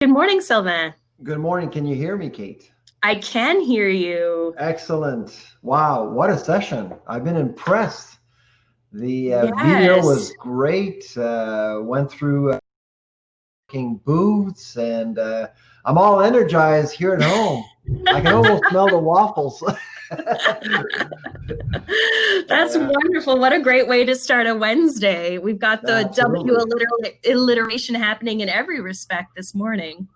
Good morning, Sylvain. Good morning. Can you hear me, Kate? I can hear you. Excellent. Wow, what a session. I've been impressed. The video Yes. was great. Went through working booths, and I'm all energized here at home. I can almost smell the waffles. That's Yeah, wonderful. What a great way to start a Wednesday. We've got the W absolutely. alliteration happening in every respect this morning.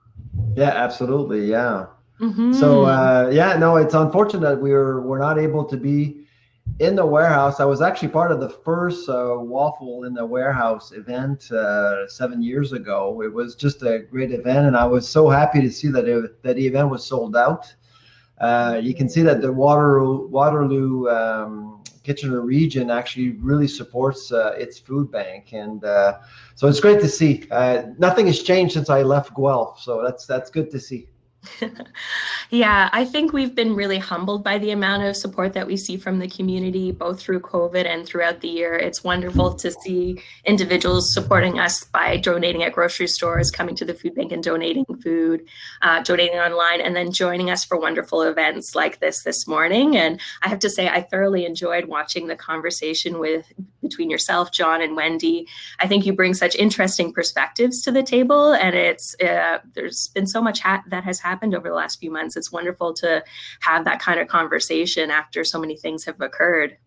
Yeah, absolutely. Yeah. So Hmm. yeah, no, it's unfortunate we're not able to be in the warehouse. I was actually part of the first Waffle in the Warehouse event 7 years ago. It was just a great event, and I was so happy to see that the event was sold out. You can see that the Waterloo Kitchener region actually really supports its food bank, and so it's great to see. Nothing has changed since I left Guelph, so that's good to see. Yeah, I think we've been really humbled by the amount of support that we see from the community, both through COVID and throughout the year. It's wonderful to see individuals supporting us by donating at grocery stores, coming to the food bank and donating food, donating online, and then joining us for wonderful events like this morning. And I have to say, I thoroughly enjoyed watching the conversation between yourself, John, and Wendy. I think you bring such interesting perspectives to the table, and there's been so much that has happened over the last few months. It's wonderful to have that kind of conversation after so many things have occurred.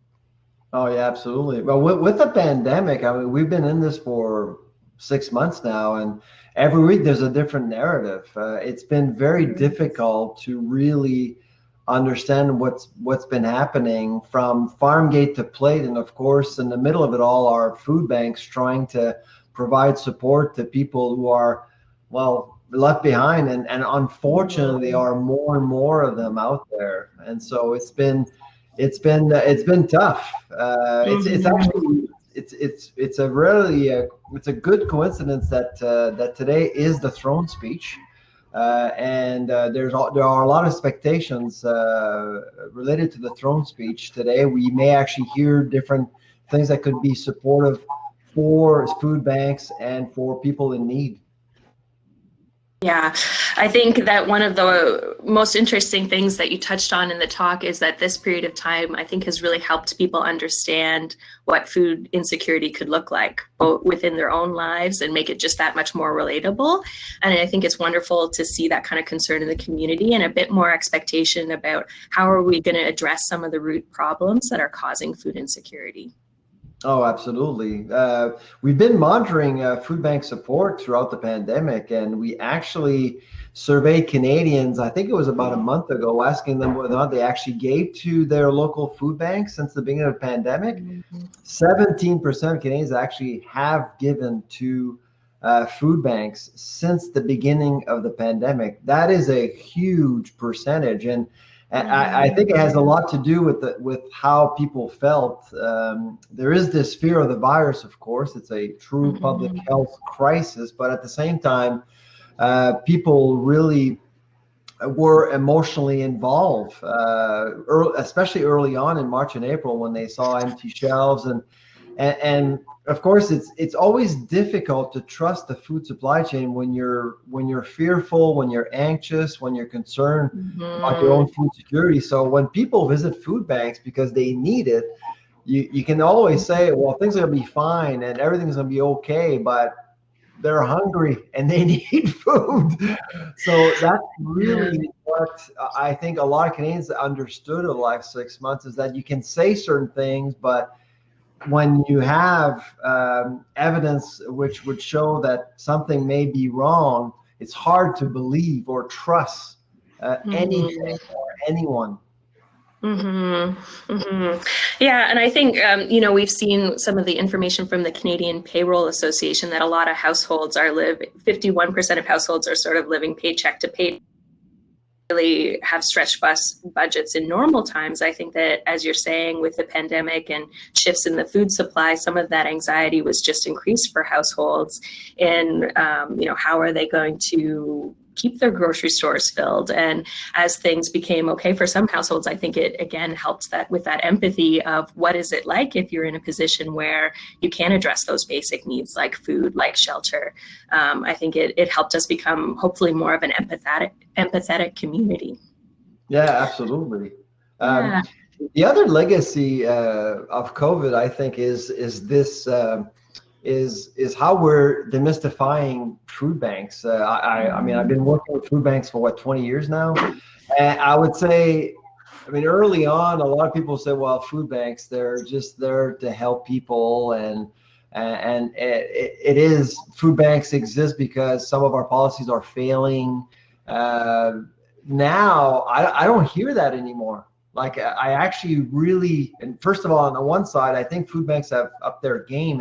Oh yeah, absolutely. Well, with the pandemic, I mean, we've been in this for 6 months now, and every week there's a different narrative. It's been very difficult to really understand what's been happening from farm gate to plate, and of course, in the middle of it all, are food banks trying to provide support to people who are, well, left behind, and unfortunately, there are more and more of them out there, and so it's been tough. It's Mhm. actually it's a really it's a good coincidence that today is the throne speech, and there are a lot of expectations related to the throne speech today. We may actually hear different things that could be supportive for food banks and for people in need. Yeah, I think that one of the most interesting things that you touched on in the talk is that this period of time, I think, has really helped people understand what food insecurity could look like, both within their own lives, and make it just that much more relatable. And I think it's wonderful to see that kind of concern in the community and a bit more expectation about how are we going to address some of the root problems that are causing food insecurity. Oh, absolutely. We've been monitoring food bank support throughout the pandemic, and we actually surveyed Canadians, I think it was about a month ago, asking them whether or not they actually gave to their local food banks since the beginning of the pandemic. 17% of Canadians actually have given to food banks since the beginning of the pandemic. That is a huge percentage, and I think it has a lot to do with how people felt. There is this fear of the virus, of course. It's a true public Mhm. health crisis, but at the same time, people really were emotionally involved, especially early on in March and April when they saw empty shelves, and of course it's always difficult to trust the food supply chain when you're fearful, when you're anxious, when you're concerned about your own Mhm. food security. So when people visit food banks because they need it, you can always say, well, things are going to be fine and everything's going to be okay, but they're hungry and they need food. So that's Yeah. really what I think a lot of Canadians understood in the last 6 months, is that you can say certain things, but when you have evidence which would show that something may be wrong, it's hard to believe or trust anything Mhm. or anyone. Mm-hmm. Mm-hmm. Yeah, and I think we've seen some of the information from the Canadian Payroll Association that a lot of households 51% of households are sort of living paycheck to pay. Really have stretched budgets in normal times. I think that, as you're saying, with the pandemic and shifts in the food supply, some of that anxiety was just increased for households. And how are they going to keep their grocery stores filled. And as things became okay for some households, I think it again helped that with that empathy of what is it like if you're in a position where you can address those basic needs like food, like shelter. I think it helped us become hopefully more of an empathetic community. Yeah, absolutely. Yeah. The other legacy of COVID, I think, is this is how we're demystifying food banks. I mean, I've been working with food banks for what, 20 years now, and I would say, I mean, early on, a lot of people say, well, food banks, they're just there to help people, and it is, food banks exist because some of our policies are failing. Now I don't hear that anymore. Like, I actually really, and first of all, on the one side, I think food banks have upped their game,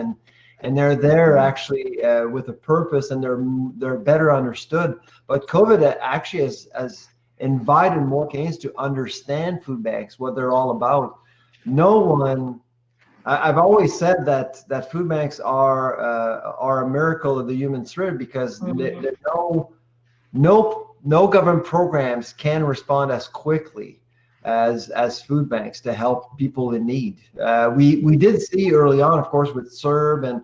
and they're there actually with a purpose, and they're better understood. But COVID actually has invited more Canadians to understand food banks, what they're all about. No one, I've always said that food banks are a miracle of the human spirit, because no government programs can respond as quickly as food banks to help people in need. We did see early on, of course, with CERB and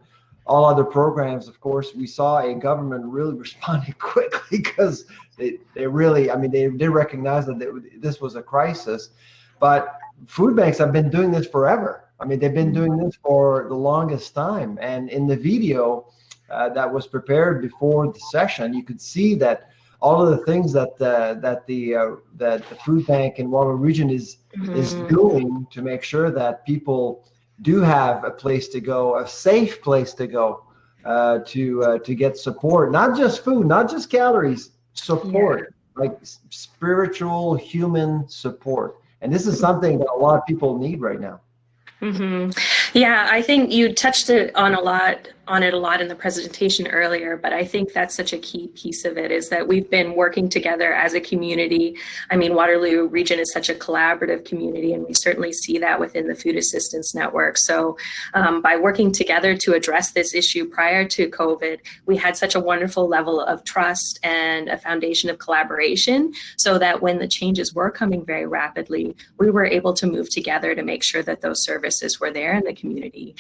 all other programs, of course, we saw a government really responding quickly, because they really, I mean, they recognized that this was a crisis. But food banks have been doing this forever. I mean, they've been doing this for the longest time. And in the video that was prepared before the session, you could see that all of the things that the food bank in Waterloo region is doing to make sure that people do have a place to go, a safe place to go, to get support, not just food, not just calories, support, like spiritual, human support. And this is something that a lot of people need right now. Yeah, I think you touched on it a lot in the presentation earlier, but I think that's such a key piece of it, is that we've been working together as a community. I mean, Waterloo region is such a collaborative community, and we certainly see that within the food assistance network. So by working together to address this issue prior to COVID, we had such a wonderful level of trust and a foundation of collaboration, so that when the changes were coming very rapidly, we were able to move together to make sure that those services were there in the community,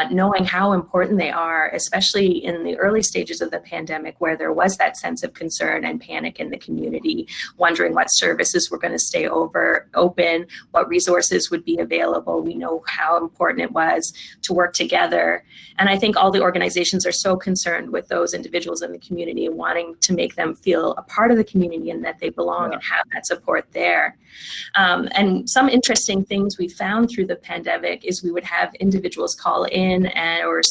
knowing how important they are, especially in the early stages of the pandemic, where there was that sense of concern and panic in the community, wondering what services were going to stay open, what resources would be available. We know how important it was to work together. And I think all the organizations are so concerned with those individuals in the community and wanting to make them feel a part of the community and that they belong and have that support there. And some interesting things we found through the pandemic is we would have individuals call in or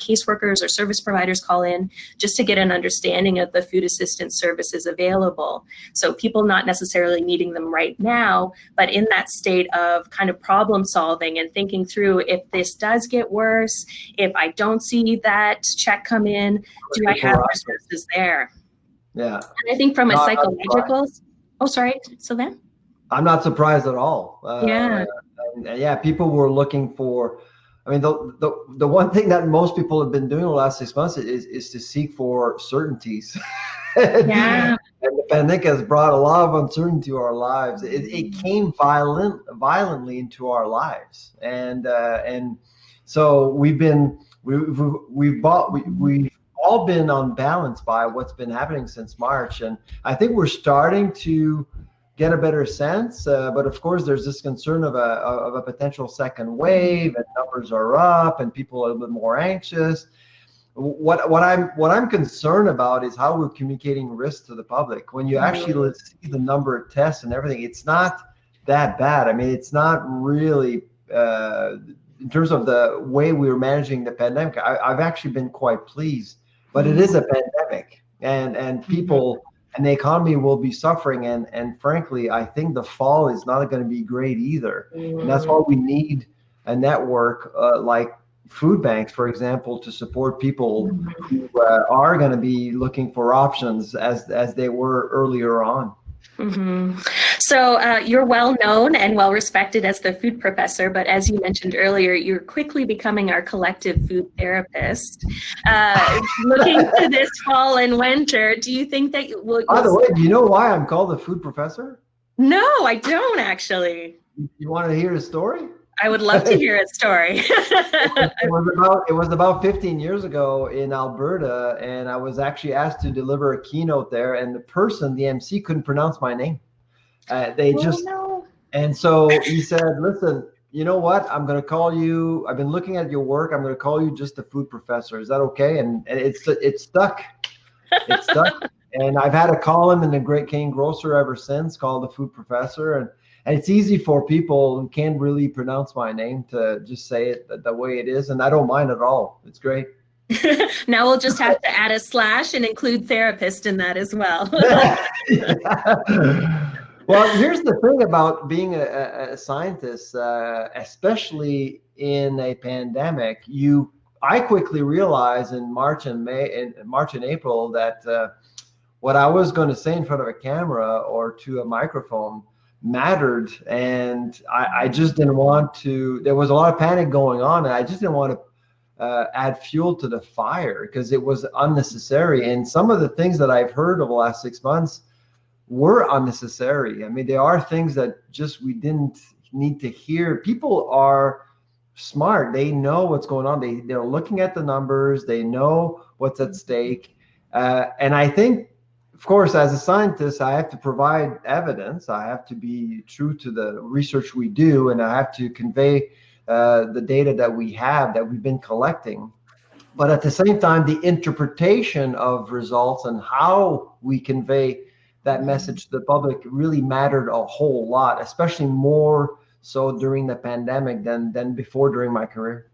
caseworkers or service providers call in just to get an understanding of the food assistance services available. So people not necessarily needing them right now, but in that state of kind of problem solving and thinking through, if this does get worse, if I don't see that check come in, do I have resources there? Yeah. And I think from a psychological, oh, sorry, Sylvain? I'm not surprised at all. Yeah, people were looking for, I mean, the one thing that most people have been doing the last 6 months is to seek for certainties. Yeah. And the pandemic has brought a lot of uncertainty to our lives. It came violently into our lives, and so we've all been unbalanced by what's been happening since March, and I think we're starting to get a better sense, but of course there's this concern of a potential second wave, and numbers are up, and people are a little bit more anxious. What I'm concerned about is how we're communicating risk to the public. When you actually see the number of tests and everything, it's not that bad. I mean, it's not really in terms of the way we were managing the pandemic. I've actually been quite pleased, but it is a pandemic, and people. And the economy will be suffering, and frankly, I think the fall is not going to be great either. And that's why we need a network like food banks, for example, to support people who are going to be looking for options as they were earlier on. Mhm. So you're well known and well respected as the food professor, but as you mentioned earlier, you're quickly becoming our collective food therapist. Looking to this fall and winter, do you think that By the way, do you know why I'm called the food professor? No, I don't actually. You want to hear a story? I would love to hear a story. It was about 15 years ago in Alberta, and I was actually asked to deliver a keynote there, and the MC, couldn't pronounce my name. No. And so he said, "Listen, you know what? I'm going to call you. I've been looking at your work. I'm going to call you just the food professor. Is that okay?" And it's stuck. It's stuck. And I've had a column in the Great Canadian Grocer ever since called the food professor, and it's easy for people who can't really pronounce my name to just say it the way it is, and I don't mind at all. It's great. Now we'll just have to add a slash and include therapist in that as well. Well, here's the thing about being a scientist, especially in a pandemic. I quickly realized in March and April that what I was going to say in front of a camera or to a microphone mattered, and I just didn't want to. There was a lot of panic going on, and I just didn't want to add fuel to the fire because it was unnecessary. And some of the things that I've heard over the last 6 months were unnecessary. I mean, there are things that just we didn't need to hear. People are smart. They know what's going on. They're looking at the numbers. They know what's at stake. And I think, of course, as a scientist, I have to provide evidence. I have to be true to the research we do, and I have to convey the data that we have, that we've been collecting. But at the same time, the interpretation of results and how we convey that message to the public really mattered a whole lot, especially more so during the pandemic than before during my career.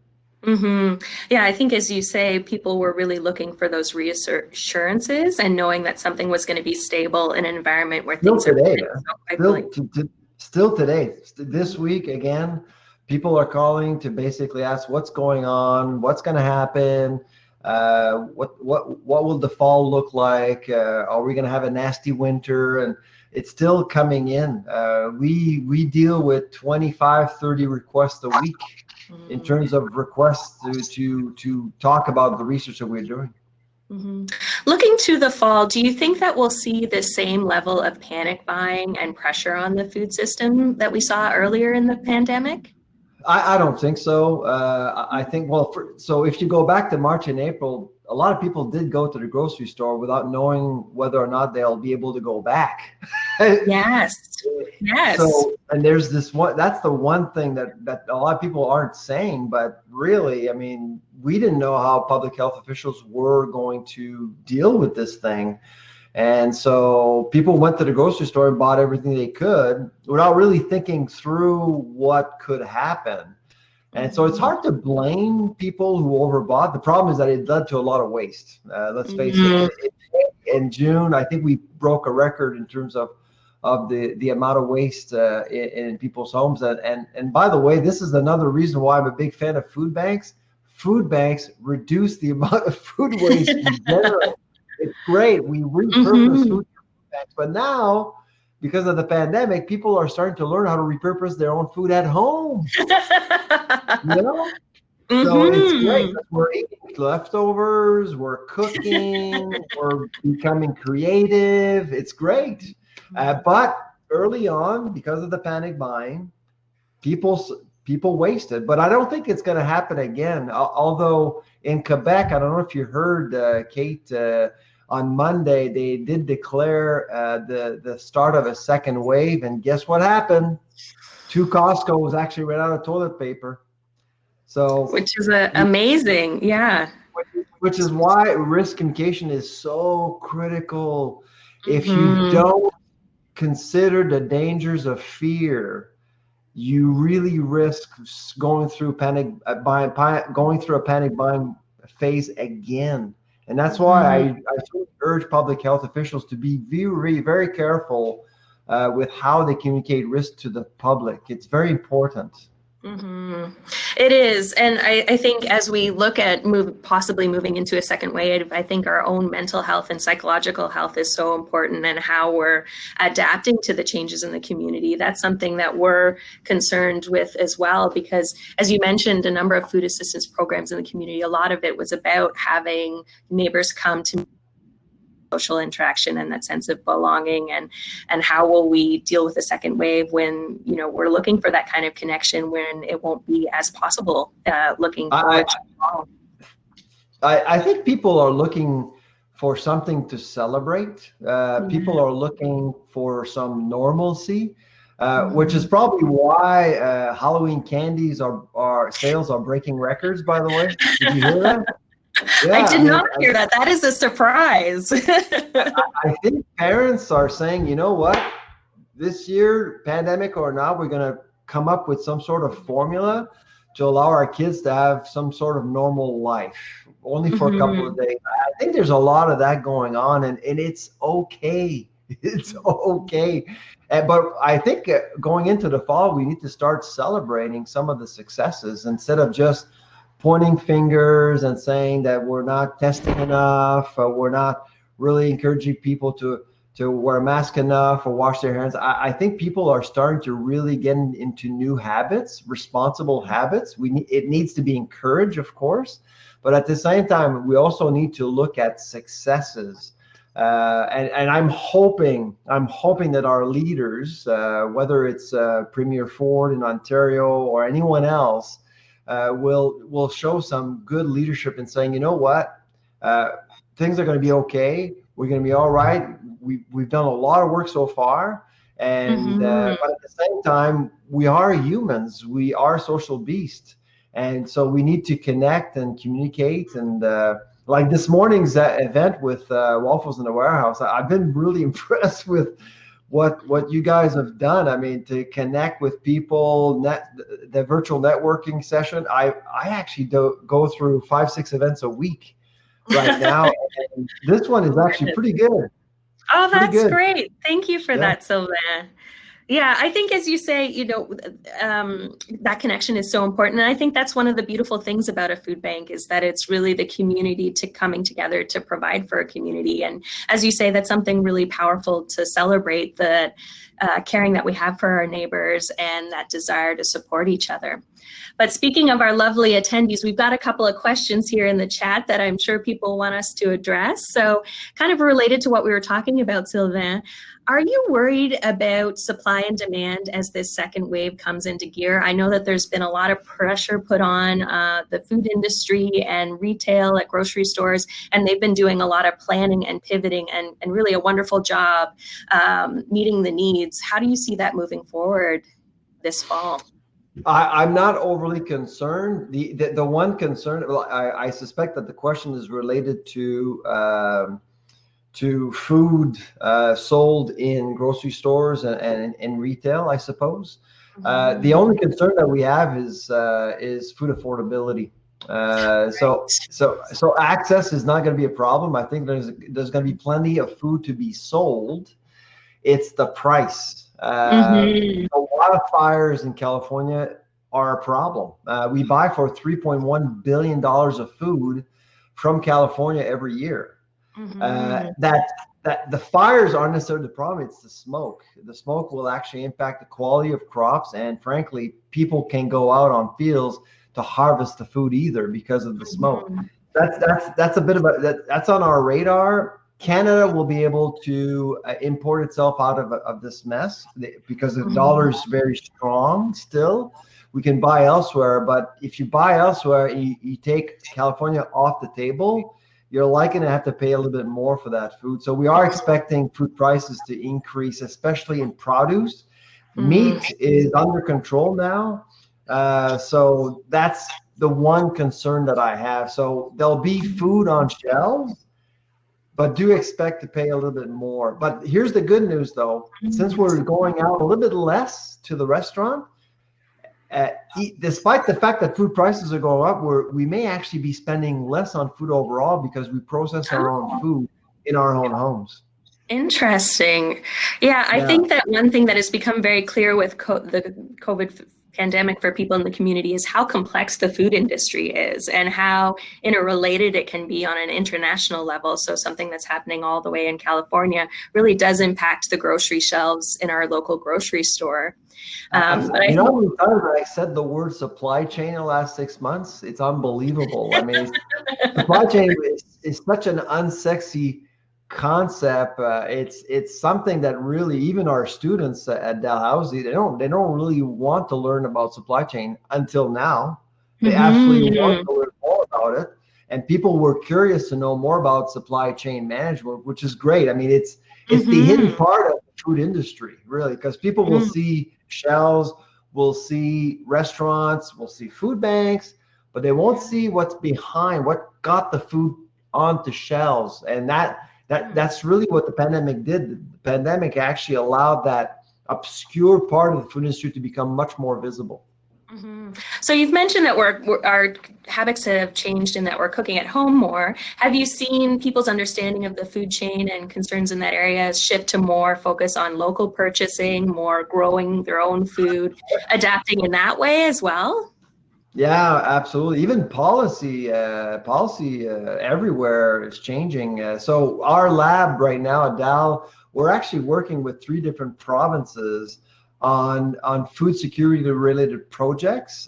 Mm-hmm. Yeah, I think as you say, people were really looking for those reassurances and knowing that something was going to be stable in an environment where things are moving so quickly. Still today, this week again, people are calling to basically ask what's going on, what's going to happen, what will the fall look like? Are we going to have a nasty winter? And it's still coming in. We deal with 25, 30 requests a week in terms of requests to talk about the research that we're doing. Mm-hmm. Looking to the fall, do you think that we'll see the same level of panic buying and pressure on the food system that we saw earlier in the pandemic? I don't think so. I think, so if you go back to March and April, a lot of people did go to the grocery store without knowing whether or not they'll be able to go back. Yes. So, and there's this one, that's the one thing that a lot of people aren't saying, but really, I mean, we didn't know how public health officials were going to deal with this thing. And so people went to the grocery store and bought everything they could without really thinking through what could happen. And so it's hard to blame people who overbought. The problem is that it led to a lot of waste. Let's face it. In June, I think we broke a record in terms of the amount of waste in people's homes. And by the way, this is another reason why I'm a big fan of food banks. Food banks reduce the amount of food waste we generate. It's great. We repurpose food banks, but now, because of the pandemic, people are starting to learn how to repurpose their own food at home. You know? So it's great. We're eating leftovers, we're cooking, we're becoming creative. It's great. But early on, because of the panic buying, people wasted. But I don't think it's going to happen again. Although in Quebec, I don't know if you heard, Kate, on Monday, they did declare the start of a second wave. And guess what happened? 2 Costco's actually ran out of toilet paper. So, which is amazing. Yeah. Which is why risk communication is so critical. If you don't consider the dangers of fear, you really risk going through a panic buying phase again. And that's why I urge public health officials to be very, very careful with how they communicate risk to the public. It's very important. Mhm. It is. And I think as we look at possibly moving into a second wave, I think our own mental health and psychological health is so important, and how we're adapting to the changes in the community. That's something that we're concerned with as well, because as you mentioned, a number of food assistance programs in the community, a lot of it was about having neighbors come to social interaction and that sense of belonging, and how will we deal with the second wave when, you know, we're looking for that kind of connection when it won't be as possible looking I, forward to fall. I think people are looking for something to celebrate. People are looking for some normalcy, which is probably why Halloween candies are sales are breaking records, by the way. Did you hear that? I Yeah, did not hear that. That is a surprise. I think parents are saying, you know what, this year, pandemic or not, we're going to come up with some sort of formula to allow our kids to have some sort of normal life, only for a couple of days. I think there's a lot of that going on, and it's okay. It's okay. But I think going into the fall, we need to start celebrating some of the successes instead of just pointing fingers and saying that we're not testing enough, we're not really encouraging people to wear a mask enough or wash their hands. I think people are starting to really get into new habits, responsible habits. It needs to be encouraged, of course, but at the same time, we also need to look at successes. And I'm hoping that our leaders, whether it's Premier Ford in Ontario or anyone else, will show some good leadership in saying, you know what, things are going to be okay. We're going to be all right. We've done a lot of work so far, and but at the same time, we are humans. We are social beasts, and so we need to connect and communicate. And like this morning's event with Waffles in the Warehouse, I've been really impressed with what you guys have done. I mean, to connect with people, the virtual networking session. I actually go through 5-6 events a week right now. And this one is actually pretty good. Oh, that's good. Great. Thank you for that, Sylvain. Yeah, I think as you say, you know, that connection is so important. And I think that's one of the beautiful things about a food bank, is that it's really the community coming together to provide for a community. And as you say, that's something really powerful to celebrate, the caring that we have for our neighbors and that desire to support each other. But speaking of our lovely attendees, we've got a couple of questions here in the chat that I'm sure people want us to address. So kind of related to what we were talking about, Sylvain, are you worried about supply and demand as this second wave comes into gear? I know that there's been a lot of pressure put on the food industry and retail at grocery stores, and they've been doing a lot of planning and pivoting and really a wonderful job meeting the needs. How do you see that moving forward this fall? I'm not overly concerned. The one concern, I suspect that the question is related to food sold in grocery stores and in retail, I suppose. The only concern that we have is food affordability. So access is not going to be a problem. I think there's going to be plenty of food to be sold. It's the price. A lot of fires in California are a problem. We buy for $3.1 billion of food from California every year. That the fires aren't necessarily the problem. It's the smoke. The smoke will actually impact the quality of crops, and frankly, people can go out on fields to harvest the food either because of the smoke. That's a bit of that's on our radar. Canada will be able to import itself out of this mess because the dollar is very strong still. We can buy elsewhere, but if you buy elsewhere, you take California off the table, you're likely to have to pay a little bit more for that food. So we are expecting food prices to increase, especially in produce. Meat is under control now. So that's the one concern that I have. So there'll be food on shelves, but do expect to pay a little bit more. But here's the good news, though. Since we're going out a little bit less to the restaurant, despite the fact that food prices are going up, we may actually be spending less on food overall because we process our own food in our own homes. Interesting. Yeah, I think that one thing that has become very clear with the COVID pandemic for people in the community is how complex the food industry is and how interrelated it can be on an international level. So something that's happening all the way in California really does impact the grocery shelves in our local grocery store. But you know how many times I said the word supply chain in the last 6 months? It's unbelievable. I mean, supply chain is such an unsexy concept. It's something that really even our students at Dalhousie they don't really want to learn about supply chain until now. They absolutely want to learn more about it, and people were curious to know more about supply chain management, which is great. I mean, it's the hidden part of the food industry, really, because people will see shelves, will see restaurants, will see food banks, but they won't see what's behind what got the food onto shelves. And that's really what the pandemic did. The pandemic actually allowed that obscure part of the food industry to become much more visible. So you've mentioned that our habits have changed and that we're cooking at home more. Have you seen people's understanding of the food chain and concerns in that area shift to more focus on local purchasing, more growing their own food, adapting in that way as well? Yeah, absolutely. Even policy everywhere is changing. So our lab right now at Dal, we're actually working with 3 different provinces on food security related projects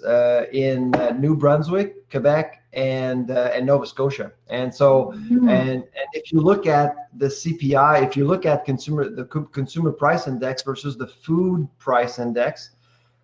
in New Brunswick, Quebec, and Nova Scotia. And so, and if you look at the CPI, if you look at the consumer price index versus the food price index,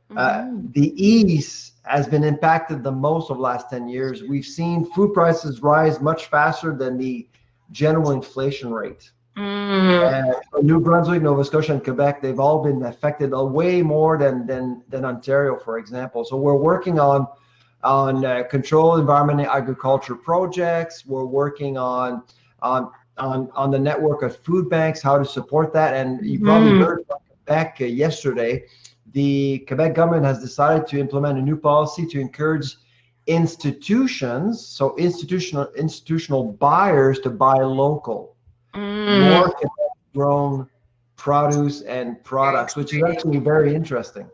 the East has been impacted the most over the last 10 years. We've seen food prices rise much faster than the general inflation rate. New Brunswick, Nova Scotia, and Quebec, they've all been affected way more than Ontario, for example. So we're working on controlled environment and agriculture projects. We're working on the network of food banks, how to support that. And you probably heard from Quebec yesterday. The Quebec government has decided to implement a new policy to encourage institutions, so institutional buyers, to buy local, more grown produce and products, which is actually very interesting.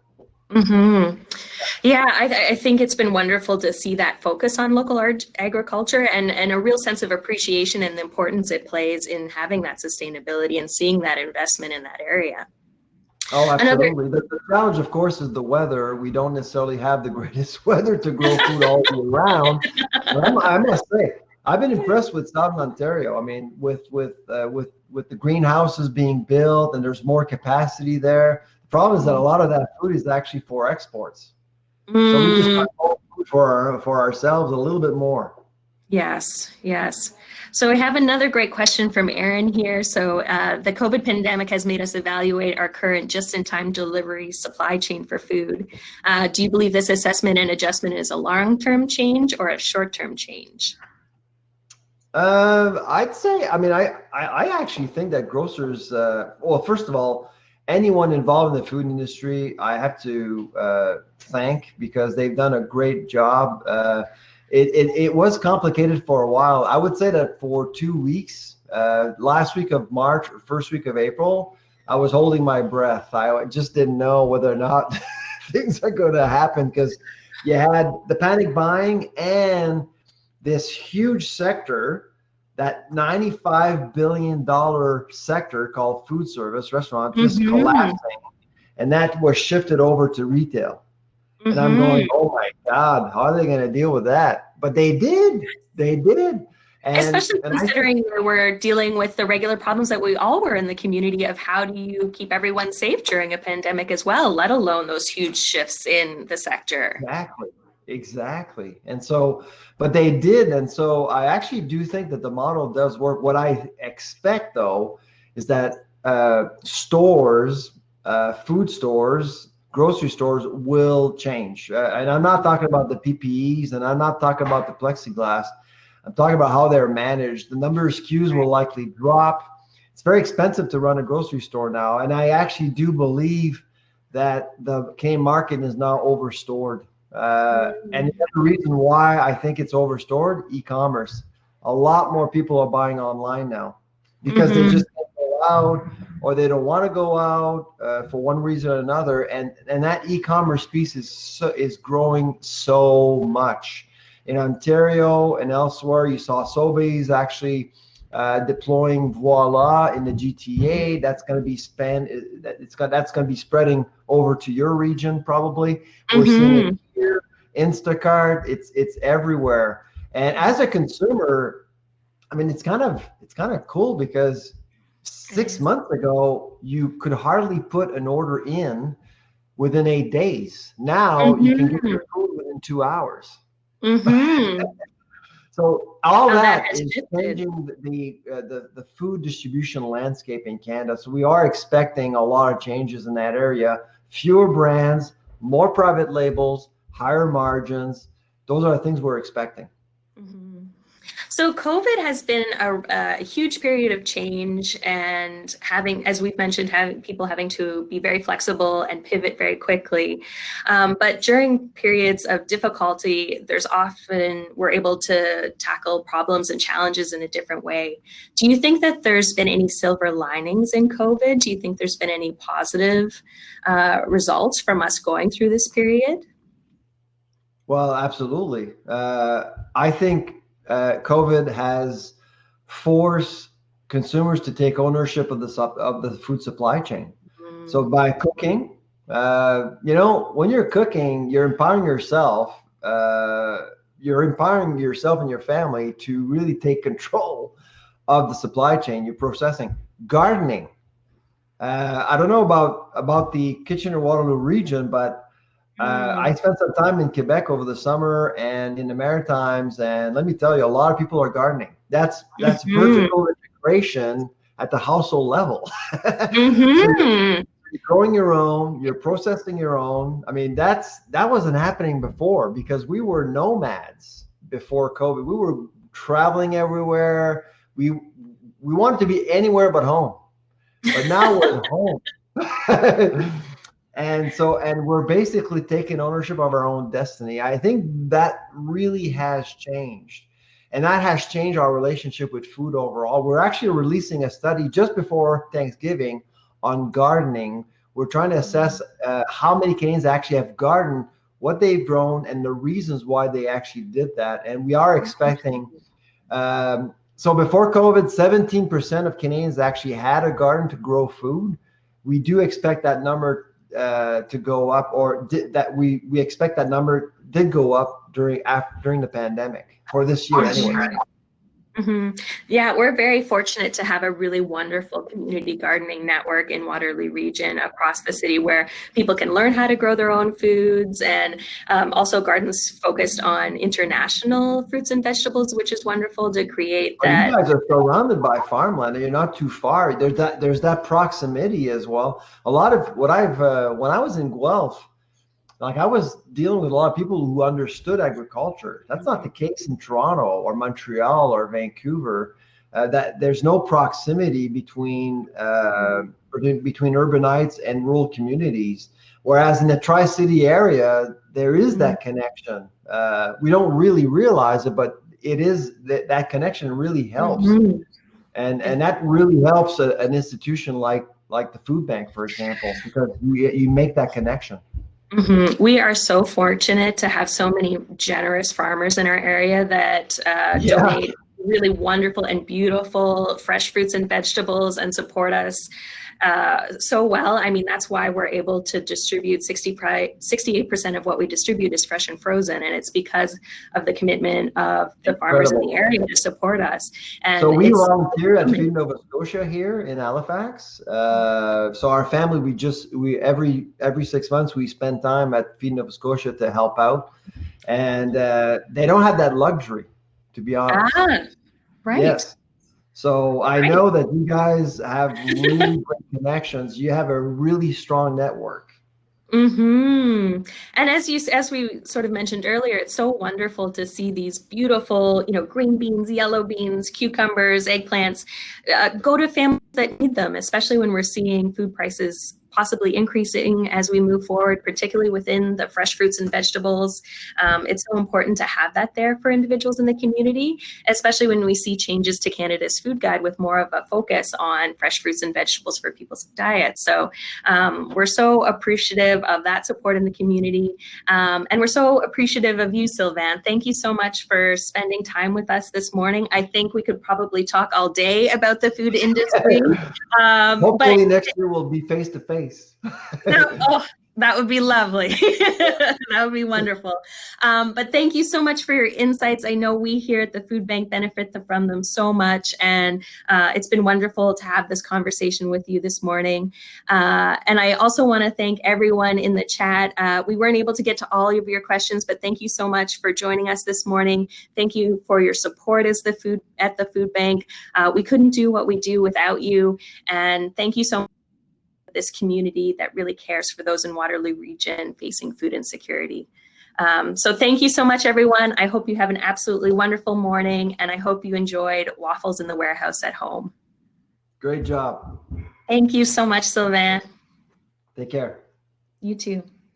Yeah, I think it's been wonderful to see that focus on local agriculture and a real sense of appreciation and the importance it plays in having that sustainability and seeing that investment in that area. Oh, absolutely. The challenge, of course, is the weather. We don't necessarily have the greatest weather to grow food all year round. But I must say, I've been impressed with Southern Ontario. I mean, with the greenhouses being built and there's more capacity there. The problem is that a lot of that food is actually for exports. So we just have food for ourselves a little bit more. Yes. So we have another great question from Aaron here. So the COVID pandemic has made us evaluate our current just-in-time delivery supply chain for food. Do you believe this assessment and adjustment is a long-term change or a short-term change? I'd say, I mean, I actually think that grocers, well, first of all, anyone involved in the food industry, I have to thank, because they've done a great job. It was complicated for a while. I would say that for 2 weeks, last week of March or first week of April, I was holding my breath. I just didn't know whether or not things are going to happen, because you had the panic buying and this huge sector, that $95 billion sector called food service restaurant, just collapsing. And that was shifted over to retail. And I'm going, oh my God, how are they going to deal with that? But they did. And, especially considering we're dealing with the regular problems that we all were in the community of how do you keep everyone safe during a pandemic as well, let alone those huge shifts in the sector. Exactly. And so, but they did. And so I actually do think that the model does work. What I expect, though, is that stores, food stores, grocery stores will change. And I'm not talking about the PPEs, and I'm not talking about the plexiglass. I'm talking about how they're managed. The number of SKUs will likely drop. It's very expensive to run a grocery store now. And I actually do believe that the Canadian market is now overstored. And the reason why I think it's overstored, e-commerce. A lot more people are buying online now because they just can't go out, or they don't want to go out for one reason or another. And that e-commerce piece is growing so much. In Ontario and elsewhere, you saw Sobeys actually deploying Voila in the GTA. That's going to be that's going to be spreading over to your region probably. We're seeing it here. Instacart, it's everywhere. And as a consumer, I mean, it's kind of cool because 6 months ago you could hardly put an order in within 8 days. Now you can get your food within 2 hours. So all that is changing the food distribution landscape in Canada. So we are expecting a lot of changes in that area. Fewer brands, more private labels, higher margins. Those are the things we're expecting. So COVID has been a huge period of change, and having, as we've mentioned, people having to be very flexible and pivot very quickly. But during periods of difficulty, we're able to tackle problems and challenges in a different way. Do you think that there's been any silver linings in COVID? Do you think there's been any positive results from us going through this period? Well, absolutely. I think COVID has forced consumers to take ownership of the food supply chain. So by cooking, when you're cooking, you're empowering yourself. You're empowering yourself and your family to really take control of the supply chain. You're processing. Gardening. I don't know about the Kitchener-Waterloo region, but I spent some time in Quebec over the summer and in the Maritimes, and let me tell you, a lot of people are gardening. That's vertical integration at the household level. So you're growing your own, you're processing your own. I mean, that wasn't happening before because we were nomads before COVID. We were traveling everywhere. We wanted to be anywhere but home, but now we're home. And we're basically taking ownership of our own destiny. I think that really has changed. And that has changed our relationship with food overall. We're actually releasing a study just before Thanksgiving on gardening. We're trying to assess how many Canadians actually have gardened, what they've grown, and the reasons why they actually did that. And we are expecting, so before COVID, 17% of Canadians actually had a garden to grow food. We do expect that number to go up, or we expect that number did go up during the pandemic for this year anyway. Yeah, we're very fortunate to have a really wonderful community gardening network in Waterloo region across the city where people can learn how to grow their own foods, and also gardens focused on international fruits and vegetables, which is wonderful to create that. You guys are surrounded by farmland and you're not too far. There's that proximity as well. A lot of what when I was in Guelph, like I was dealing with a lot of people who understood agriculture. That's not the case in Toronto or Montreal or Vancouver. That there's no proximity between urbanites and rural communities. Whereas in the Tri-City area, there is that connection. We don't really realize it, but it is that connection really helps. And that really helps an institution like the food bank, for example, because you make that connection. We are so fortunate to have so many generous farmers in our area that donate really wonderful and beautiful fresh fruits and vegetables and support us so well. I mean, that's why we're able to distribute 68% of what we distribute is fresh and frozen, and it's because of the commitment of the farmers in the area to support us. And so we volunteer at Feed Nova Scotia here in Halifax. So our family, we every 6 months we spend time at Feed Nova Scotia to help out, and they don't have that luxury, to be honest. Right. Yes. So I know that you guys have really great connections. You have a really strong network. And as we sort of mentioned earlier, it's so wonderful to see these beautiful, green beans, yellow beans, cucumbers, eggplants go to families that need them, especially when we're seeing food prices possibly increasing as we move forward, particularly within the fresh fruits and vegetables. It's so important to have that there for individuals in the community, especially when we see changes to Canada's food guide with more of a focus on fresh fruits and vegetables for people's diet. So we're so appreciative of that support in the community. And we're so appreciative of you, Sylvain. Thank you so much for spending time with us this morning. I think we could probably talk all day about the food industry. Hopefully next year we'll be face to face. That would be lovely. That would be wonderful. But thank you so much for your insights. I know we here at the Food Bank benefit from them so much, and it's been wonderful to have this conversation with you this morning. And I also want to thank everyone in the chat. We weren't able to get to all of your questions, but thank you so much for joining us this morning. Thank you for your support at the Food Bank. We couldn't do what we do without you, and thank you so much. This community that really cares for those in Waterloo region facing food insecurity. So thank you so much, everyone. I hope you have an absolutely wonderful morning, and I hope you enjoyed waffles in the warehouse at home. Great job. Thank you so much, Sylvain. Take care. You too.